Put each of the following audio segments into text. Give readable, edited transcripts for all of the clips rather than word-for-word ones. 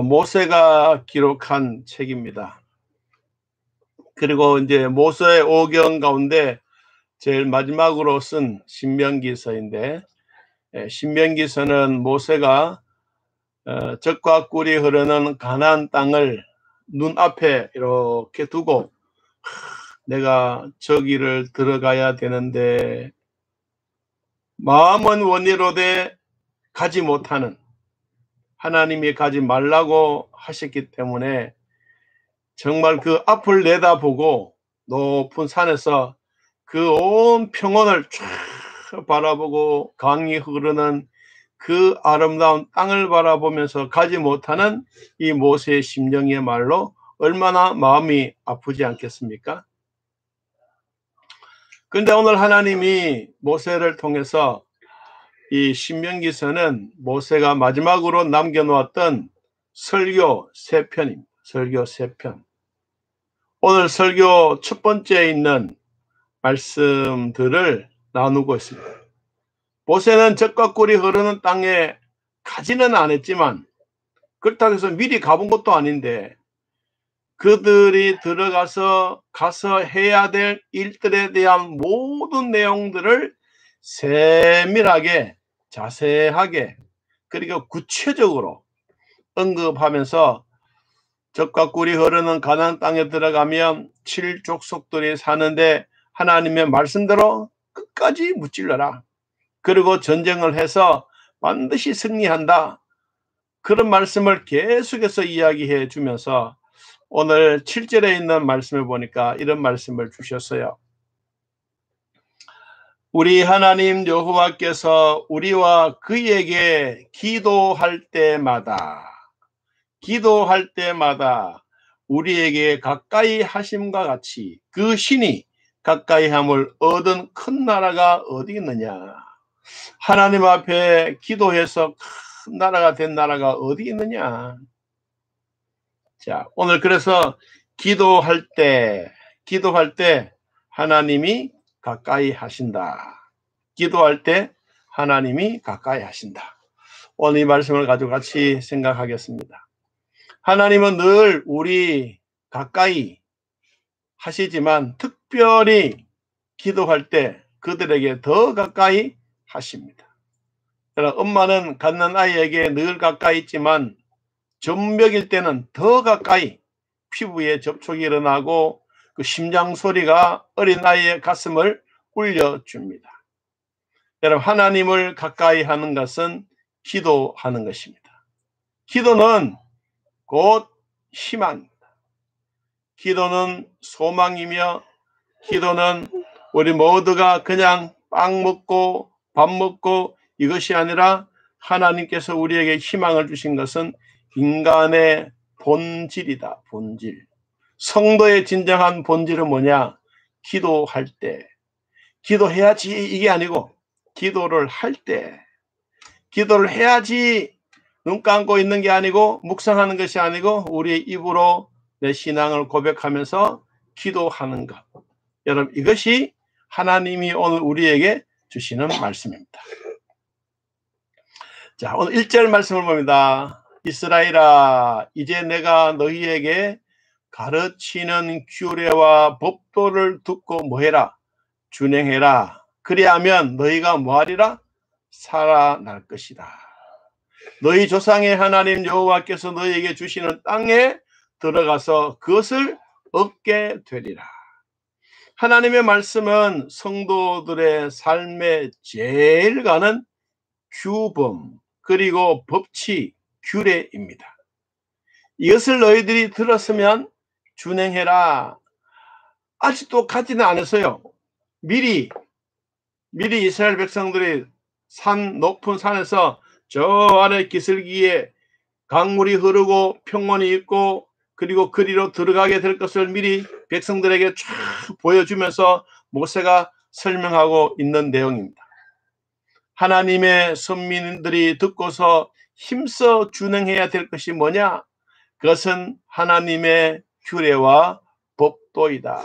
모세가 기록한 책입니다. 그리고 이제 모세의 오경 가운데 제일 마지막으로 쓴 신명기서인데, 신명기서는 모세가 젖과 꿀이 흐르는 가나안 땅을 눈앞에 이렇게 두고 내가 저기를 들어가야 되는데 마음은 원이로되 가지 못하는, 하나님이 가지 말라고 하셨기 때문에 정말 그 앞을 내다보고 높은 산에서 그 온 평원을 쫙 바라보고 강이 흐르는 그 아름다운 땅을 바라보면서 가지 못하는 이 모세의 심정이야말로 얼마나 마음이 아프지 않겠습니까? 그런데 오늘 하나님이 모세를 통해서 이 신명기서는 모세가 마지막으로 남겨놓았던 설교 3편입니다. 설교 3편. 오늘 설교 첫 번째에 있는 말씀들을 나누고 있습니다. 모세는 젖과 꿀이 흐르는 땅에 가지는 않았지만, 그렇다고 해서 미리 가본 것도 아닌데 그들이 가서 해야 될 일들에 대한 모든 내용들을 세밀하게, 자세하게, 그리고 구체적으로 언급하면서 젖과 꿀이 흐르는 가나안 땅에 들어가면 7족속들이 사는데 하나님의 말씀대로 끝까지 무찔러라. 그리고 전쟁을 해서 반드시 승리한다. 그런 말씀을 계속해서 이야기해 주면서 오늘 7절에 있는 말씀을 보니까 이런 말씀을 주셨어요. 우리 하나님 여호와께서 우리와 그에게 기도할 때마다 우리에게 가까이 하심과 같이 그 신이 가까이 함을 얻은 큰 나라가 어디 있느냐. 하나님 앞에 기도해서 큰 나라가 된 나라가 어디 있느냐. 자, 오늘 그래서 기도할 때 하나님이 가까이 하신다. 기도할 때 하나님이 가까이 하신다. 오늘 이 말씀을 가지고 같이 생각하겠습니다. 하나님은 늘 우리 가까이 하시지만 특별히 기도할 때 그들에게 더 가까이 하십니다. 엄마는 갖는 아이에게 늘 가까이 있지만 전벽일 때는 더 가까이 피부에 접촉이 일어나고 그 심장 소리가 어린 아이의 가슴을 울려줍니다. 여러분, 하나님을 가까이 하는 것은 기도하는 것입니다. 기도는 곧 희망입니다. 기도는 소망이며, 기도는 우리 모두가 그냥 빵 먹고 밥 먹고 이것이 아니라 하나님께서 우리에게 희망을 주신 것은 인간의 본질이다. 본질. 성도의 진정한 본질은 뭐냐? 기도할 때. 기도해야지 이게 아니고 기도를 할 때. 기도를 해야지 눈 감고 있는 게 아니고 묵상하는 것이 아니고 우리의 입으로 내 신앙을 고백하면서 기도하는 것. 여러분, 이것이 하나님이 오늘 우리에게 주시는 말씀입니다. 자, 오늘 1절 말씀을 봅니다. 이스라엘아, 이제 내가 너희에게 가르치는 규례와 법도를 듣고 뭐해라? 준행해라. 그리하면 너희가 뭐하리라? 살아날 것이다. 너희 조상의 하나님 여호와께서 너희에게 주시는 땅에 들어가서 그것을 얻게 되리라. 하나님의 말씀은 성도들의 삶에 제일 가는 규범, 그리고 법칙, 규례입니다. 이것을 너희들이 들었으면 준행해라. 아직도 가지는 않았어요. 미리 이스라엘 백성들이 높은 산에서 저 아래 기슭기에 강물이 흐르고 평원이 있고 그리고 그리로 들어가게 될 것을 미리 백성들에게 쫙 보여주면서 모세가 설명하고 있는 내용입니다. 하나님의 선민들이 듣고서 힘써 준행해야 될 것이 뭐냐? 그것은 하나님의 규례와 법도이다.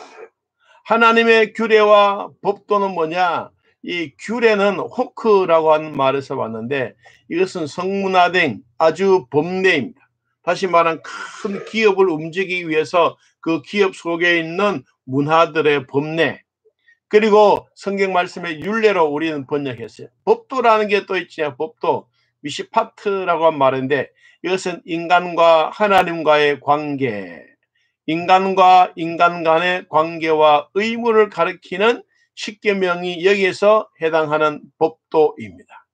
하나님의 규례와 법도는 뭐냐? 이 규례는 호크라고 하는 말에서 왔는데 이것은 성문화된 아주 법례입니다. 다시 말하면 큰 기업을 움직이기 위해서 그 기업 속에 있는 문화들의 법례, 그리고 성경 말씀의 율례로 우리는 번역했어요. 법도라는 게 또 있지. 법도, 미시파트라고 한 말인데, 이것은 인간과 하나님과의 관계, 인간과 인간 간의 관계와 의무를 가리키는 십계명이 여기에서 해당하는 법도입니다.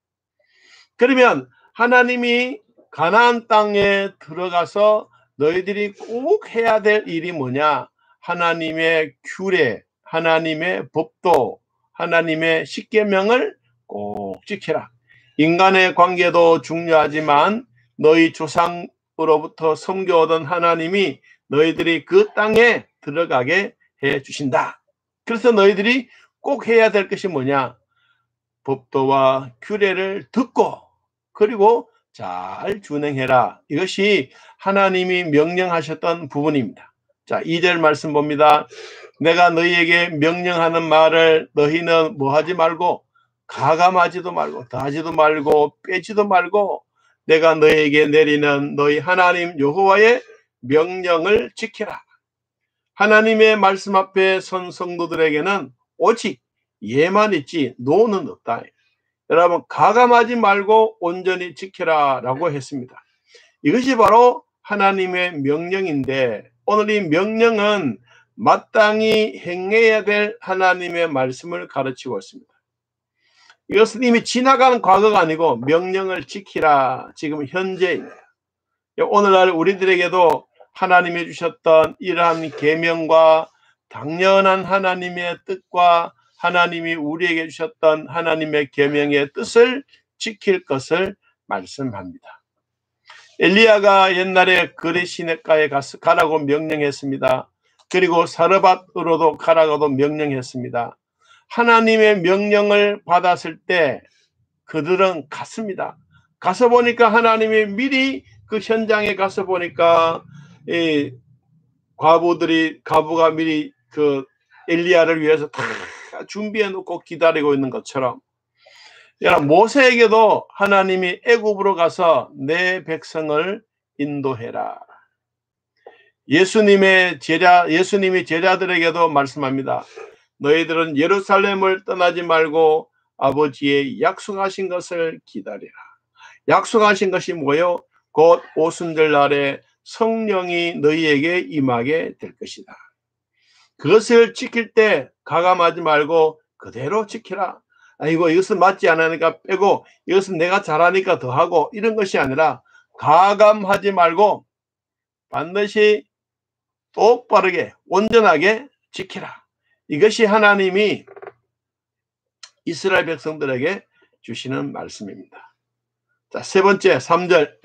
그러면 하나님이 가나안 땅에 들어가서 너희들이 꼭 해야 될 일이 뭐냐? 하나님의 규례, 하나님의 법도, 하나님의 십계명을 꼭 지켜라. 인간의 관계도 중요하지만 너희 조상으로부터 섬겨오던 하나님이 너희들이 그 땅에 들어가게 해 주신다. 그래서 너희들이 꼭 해야 될 것이 뭐냐? 법도와 규례를 듣고 그리고 잘 준행해라. 이것이 하나님이 명령하셨던 부분입니다. 자, 2절 말씀 봅니다. 내가 너희에게 명령하는 말을 너희는 뭐 하지 말고 가감하지도 말고 더하지도 말고 빼지도 말고 내가 너희에게 내리는 너희 하나님 여호와의 명령을 지켜라. 하나님의 말씀 앞에 선 성도들에게는 오직 예만 있지 노는 없다. 여러분, 가감하지 말고 온전히 지켜라 라고 했습니다. 이것이 바로 하나님의 명령인데, 오늘 이 명령은 마땅히 행해야 될 하나님의 말씀을 가르치고 있습니다. 이것은 이미 지나간 과거가 아니고 명령을 지키라, 지금 현재입니다. 오늘날 우리들에게도 하나님이 주셨던 이러한 계명과 당연한 하나님의 뜻과 하나님이 우리에게 주셨던 하나님의 계명의 뜻을 지킬 것을 말씀합니다. 엘리야가 옛날에 그리 시내가에 가라고 명령했습니다. 그리고 사르밧으로도 가라고도 명령했습니다. 하나님의 명령을 받았을 때 그들은 갔습니다. 가서 보니까 하나님이 미리 그 현장에 가서 보니까 이 과부가 미리 그 엘리야를 위해서 다 준비해 놓고 기다리고 있는 것처럼, 여러분, 모세에게도 하나님이 애굽으로 가서 내 백성을 인도해라. 예수님이 제자들에게도 말씀합니다. 너희들은 예루살렘을 떠나지 말고 아버지의 약속하신 것을 기다리라. 약속하신 것이 뭐요? 곧 오순절 날에 성령이 너희에게 임하게 될 것이다. 그것을 지킬 때 가감하지 말고 그대로 지키라. 아이고, 이것은 맞지 않으니까 빼고 이것은 내가 잘하니까 더하고 이런 것이 아니라 가감하지 말고 반드시 똑바르게 온전하게 지키라. 이것이 하나님이 이스라엘 백성들에게 주시는 말씀입니다. 자, 세 번째 3절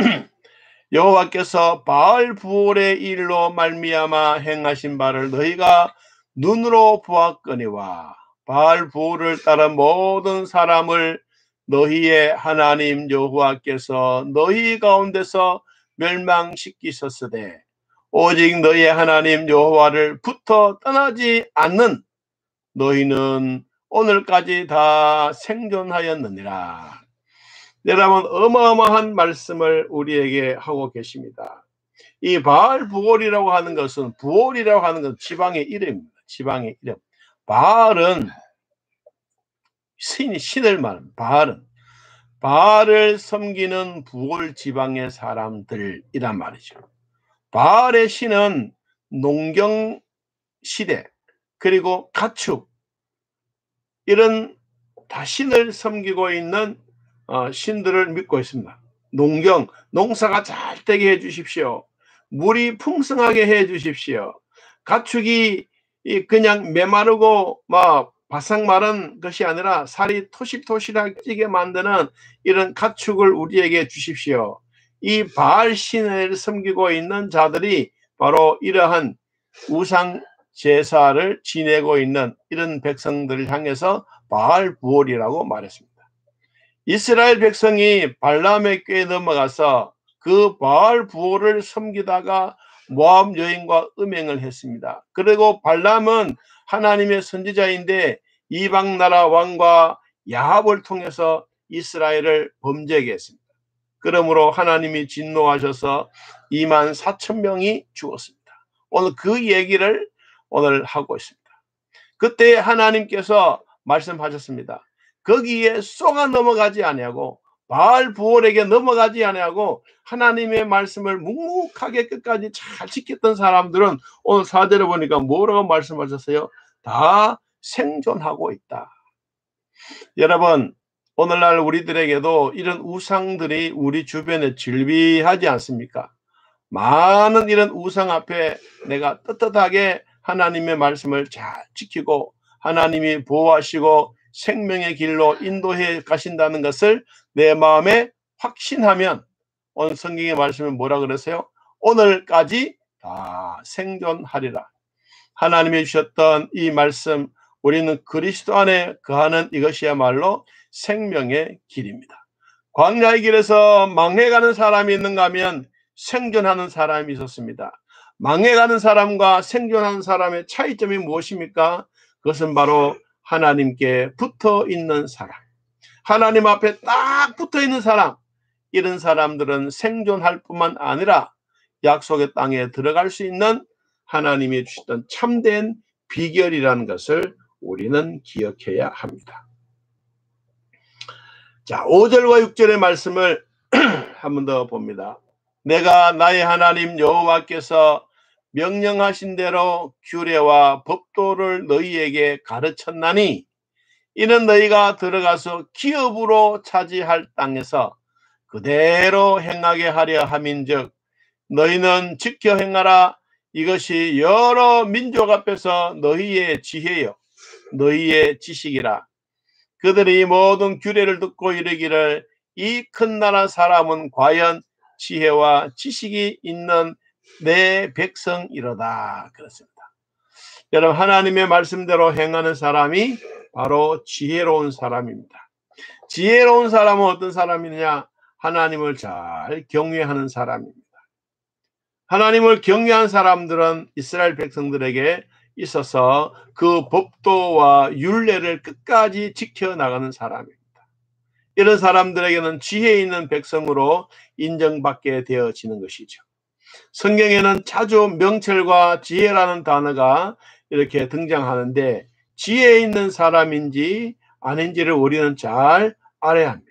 여호와께서 바알 부올의 일로 말미암아 행하신 바를 너희가 눈으로 보았거니와 바알 부올을 따른 모든 사람을 너희의 하나님 여호와께서 너희 가운데서 멸망시키셨으되 오직 너희의 하나님 여호와를 붙어 떠나지 않는 너희는 오늘까지 다 생존하였느니라. 여러분, 어마어마한 말씀을 우리에게 하고 계십니다. 이 바알 부올이라고 하는 것은, 부올이라고 하는 것은 지방의 이름입니다. 지방의 이름. 바알은 신을 말합니다. 바알을 섬기는 부올 지방의 사람들이란 말이죠. 바알의 신은 농경 시대 그리고 가축, 이런 다 신을 섬기고 있는 신들을 믿고 있습니다. 농사가 잘 되게 해 주십시오. 물이 풍성하게 해 주십시오. 가축이 그냥 메마르고 막 바싹 마른 것이 아니라 살이 토실토실하게 찌게 만드는 이런 가축을 우리에게 주십시오. 이 바알 신을 섬기고 있는 자들이 바로 이러한 우상 제사를 지내고 있는 이런 백성들을 향해서 바알 부올이라고 말했습니다. 이스라엘 백성이 발람의 꾀에 넘어가서 그 바알 부올을 섬기다가 모압 여인과 음행을 했습니다. 그리고 발람은 하나님의 선지자인데 이방 나라 왕과 야합을 통해서 이스라엘을 범죄하게 했습니다. 그러므로 하나님이 진노하셔서 24,000명이 죽었습니다. 오늘 그 얘기를 오늘 하고 있습니다. 그때 하나님께서 말씀하셨습니다. 거기에 쏘가 넘어가지 아니하고 바알 부올에게 넘어가지 아니하고 하나님의 말씀을 묵묵하게 끝까지 잘 지켰던 사람들은 오늘 4절에 보니까 뭐라고 말씀하셨어요? 다 생존하고 있다. 여러분, 오늘날 우리들에게도 이런 우상들이 우리 주변에 즐비하지 않습니까? 많은 이런 우상 앞에 내가 떳떳하게 하나님의 말씀을 잘 지키고 하나님이 보호하시고 생명의 길로 인도해 가신다는 것을 내 마음에 확신하면 오늘 성경의 말씀은 뭐라 그러세요? 오늘까지 다 생존하리라. 하나님이 주셨던 이 말씀, 우리는 그리스도 안에 거하는 이것이야말로 생명의 길입니다. 광야의 길에서 망해가는 사람이 있는가 하면 생존하는 사람이 있었습니다. 망해가는 사람과 생존하는 사람의 차이점이 무엇입니까? 그것은 바로 하나님께 붙어 있는 사람. 하나님 앞에 딱 붙어 있는 사람. 이런 사람들은 생존할 뿐만 아니라 약속의 땅에 들어갈 수 있는 하나님이 주셨던 참된 비결이라는 것을 우리는 기억해야 합니다. 자, 5절과 6절의 말씀을 한 번 더 봅니다. 내가 나의 하나님 여호와께서 명령하신 대로 규례와 법도를 너희에게 가르쳤나니 이는 너희가 들어가서 기업으로 차지할 땅에서 그대로 행하게 하려 함인즉 너희는 지켜 행하라. 이것이 여러 민족 앞에서 너희의 지혜요 너희의 지식이라. 그들이 모든 규례를 듣고 이르기를 이 큰 나라 사람은 과연 지혜와 지식이 있는 내 백성이로다. 그렇습니다. 여러분, 하나님의 말씀대로 행하는 사람이 바로 지혜로운 사람입니다. 지혜로운 사람은 어떤 사람이냐? 하나님을 잘 경외하는 사람입니다. 하나님을 경외한 사람들은 이스라엘 백성들에게 있어서 그 법도와 율례를 끝까지 지켜나가는 사람입니다. 이런 사람들에게는 지혜 있는 백성으로 인정받게 되어지는 것이죠. 성경에는 자주 명철과 지혜라는 단어가 이렇게 등장하는데 지혜 있는 사람인지 아닌지를 우리는 잘 알아야 합니다.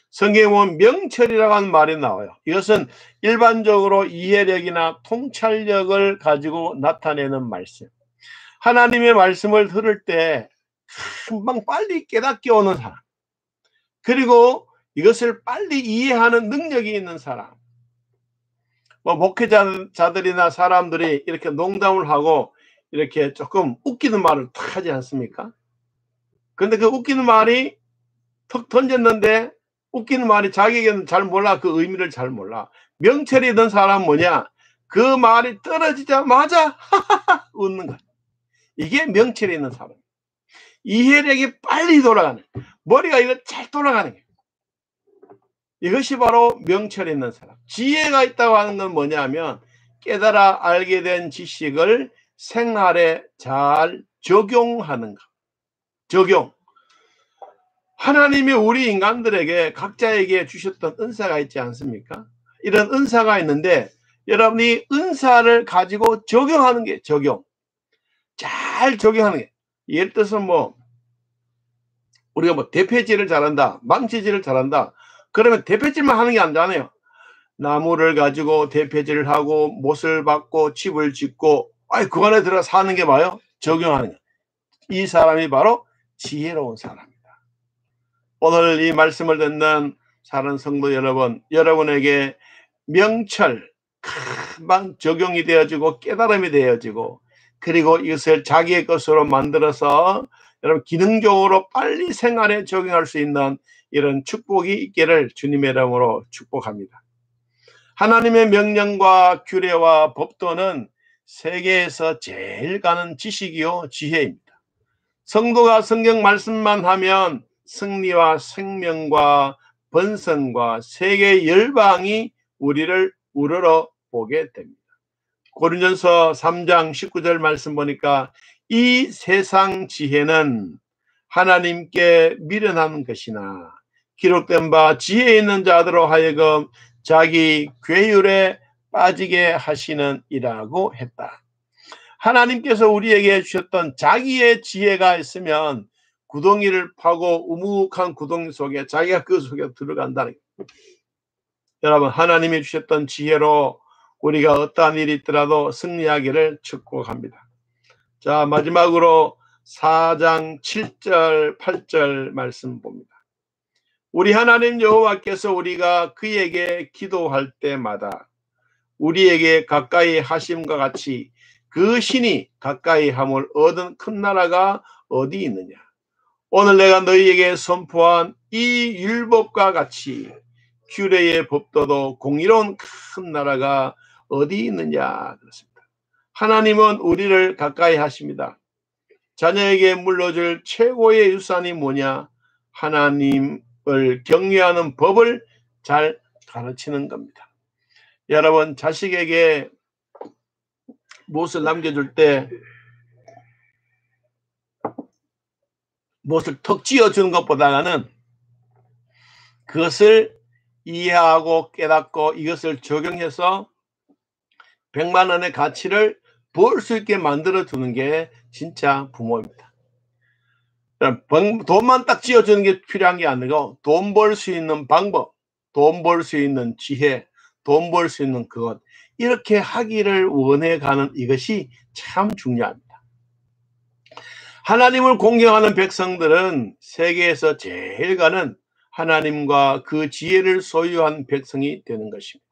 성경에 보면 명철이라고 하는 말이 나와요. 이것은 일반적으로 이해력이나 통찰력을 가지고 나타내는 말씀. 하나님의 말씀을 들을 때 금방 빨리 깨닫게 오는 사람. 그리고 이것을 빨리 이해하는 능력이 있는 사람. 목회자들이나 사람들이 이렇게 농담을 하고 이렇게 조금 웃기는 말을 탁 하지 않습니까? 그런데 그 웃기는 말이 턱 던졌는데 웃기는 말이 자기에게는 잘 몰라. 그 의미를 잘 몰라. 명철이 있는 사람은 뭐냐? 그 말이 떨어지자마자 웃는 거야. 이게 명철이 있는 사람. 이해력이 빨리 돌아가는, 머리가 이거 잘 돌아가는 거예요. 이것이 바로 명철이 있는 사람. 지혜가 있다고 하는 건 뭐냐면 깨달아 알게 된 지식을 생활에 잘 적용하는 것. 적용. 하나님이 우리 인간들에게 각자에게 주셨던 은사가 있지 않습니까? 이런 은사가 있는데 여러분이 은사를 가지고 적용하는 게 적용. 잘 적용하는 게. 예를 들어서 우리가 대패질을 잘한다. 망치질을 잘한다. 그러면 대패질만 하는 게 아니잖아요. 나무를 가지고 대패질을 하고 못을 박고 집을 짓고 그 안에 들어가 사는 게 뭐예요? 적용하는 거. 이 사람이 바로 지혜로운 사람입니다. 오늘 이 말씀을 듣는 사랑하는 성도 여러분, 여러분에게 명철, 금방 적용이 되어지고 깨달음이 되어지고 그리고 이것을 자기의 것으로 만들어서 여러분 기능적으로 빨리 생활에 적용할 수 있는 이런 축복이 있기를 주님의 이름으로 축복합니다. 하나님의 명령과 규례와 법도는 세계에서 제일 가는 지식이요 지혜입니다. 성도가 성경 말씀만 하면 승리와 생명과 번성과 세계 열방이 우리를 우러러 보게 됩니다. 고린전서 3장 19절 말씀 보니까 이 세상 지혜는 하나님께 미련한 것이나 기록된 바 지혜 있는 자들로 하여금 자기 괴율에 빠지게 하시는 이라고 했다. 하나님께서 우리에게 주셨던 자기의 지혜가 있으면 구덩이를 파고 우묵한 구덩이 속에 자기가 그 속에 들어간다는 거예요. 여러분, 하나님이 주셨던 지혜로 우리가 어떠한 일이 있더라도 승리하기를 축복합니다. 자, 마지막으로 4장 7절 8절 말씀 봅니다. 우리 하나님 여호와께서 우리가 그에게 기도할 때마다 우리에게 가까이 하심과 같이 그 신이 가까이 함을 얻은 큰 나라가 어디 있느냐. 오늘 내가 너희에게 선포한 이 율법과 같이 규례의 법도도 공의로운 큰 나라가 어디 있느냐. 그렇습니다. 하나님은 우리를 가까이 하십니다. 자녀에게 물려줄 최고의 유산이 뭐냐? 하나님을 경외하는 법을 잘 가르치는 겁니다. 여러분, 자식에게 무엇을 남겨줄 때 무엇을 턱 쥐어주는 것보다는 그것을 이해하고 깨닫고 이것을 적용해서 100만 원의 가치를 벌 수 있게 만들어주는 게 진짜 부모입니다. 돈만 딱 쥐어주는 게 필요한 게 아니고 돈 벌 수 있는 방법, 돈 벌 수 있는 지혜, 돈 벌 수 있는 그것, 이렇게 하기를 원해가는 이것이 참 중요합니다. 하나님을 공경하는 백성들은 세계에서 제일 가는 하나님과 그 지혜를 소유한 백성이 되는 것입니다.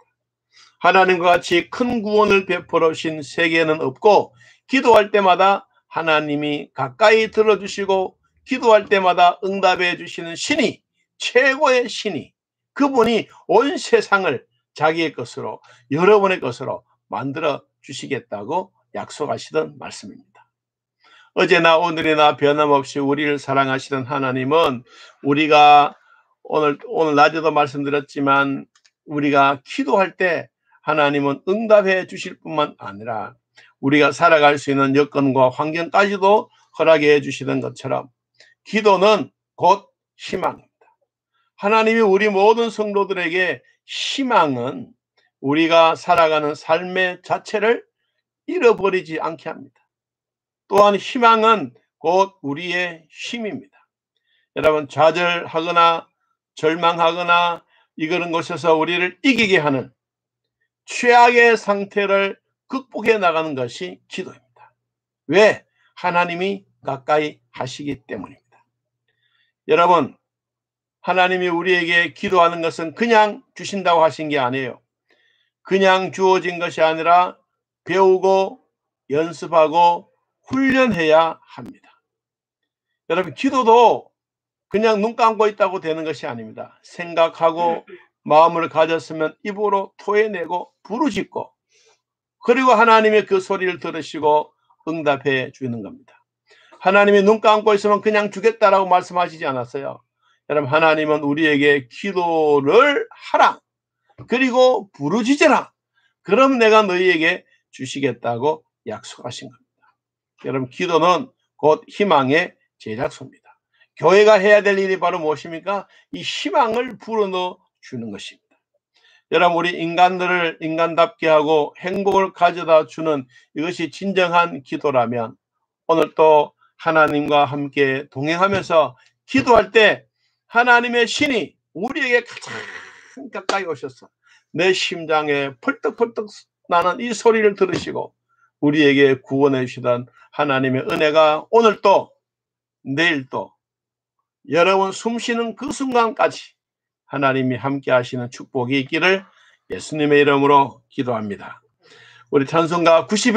하나님과 같이 큰 구원을 베풀어 주신 세계는 없고, 기도할 때마다 하나님이 가까이 들어주시고 기도할 때마다 응답해 주시는 신이, 최고의 신이, 그분이 온 세상을 자기의 것으로, 여러분의 것으로 만들어 주시겠다고 약속하시던 말씀입니다. 어제나 오늘이나 변함없이 우리를 사랑하시는 하나님은 우리가 오늘 낮에도 말씀드렸지만 우리가 기도할 때 하나님은 응답해 주실 뿐만 아니라 우리가 살아갈 수 있는 여건과 환경까지도 허락해 주시는 것처럼 기도는 곧 희망입니다. 하나님이 우리 모든 성도들에게 희망은 우리가 살아가는 삶의 자체를 잃어버리지 않게 합니다. 또한 희망은 곧 우리의 힘입니다. 여러분, 좌절하거나 절망하거나 이런 곳에서 우리를 이기게 하는 최악의 상태를 극복해 나가는 것이 기도입니다. 왜? 하나님이 가까이 하시기 때문입니다. 여러분, 하나님이 우리에게 기도하는 것은 그냥 주신다고 하신 게 아니에요. 그냥 주어진 것이 아니라 배우고 연습하고 훈련해야 합니다. 여러분, 기도도 그냥 눈 감고 있다고 되는 것이 아닙니다. 생각하고 마음을 가졌으면 입으로 토해내고 부르짖고, 그리고 하나님의 그 소리를 들으시고 응답해 주는 겁니다. 하나님이 눈 감고 있으면 그냥 주겠다라고 말씀하시지 않았어요. 여러분, 하나님은 우리에게 기도를 하라, 그리고 부르짖으라, 그럼 내가 너희에게 주시겠다고 약속하신 겁니다. 여러분, 기도는 곧 희망의 제작소입니다. 교회가 해야 될 일이 바로 무엇입니까? 이 희망을 불어넣어 주는 것입니다. 여러분, 우리 인간들을 인간답게 하고 행복을 가져다 주는 이것이 진정한 기도라면 오늘 또 하나님과 함께 동행하면서 기도할 때 하나님의 신이 우리에게 가장 가까이 오셔서 내 심장에 펄떡펄떡 나는 이 소리를 들으시고 우리에게 구원해 주시던 하나님의 은혜가 오늘 또 내일 또 여러분 숨쉬는 그 순간까지 하나님이 함께 하시는 축복이 있기를 예수님의 이름으로 기도합니다. 우리 찬송가 91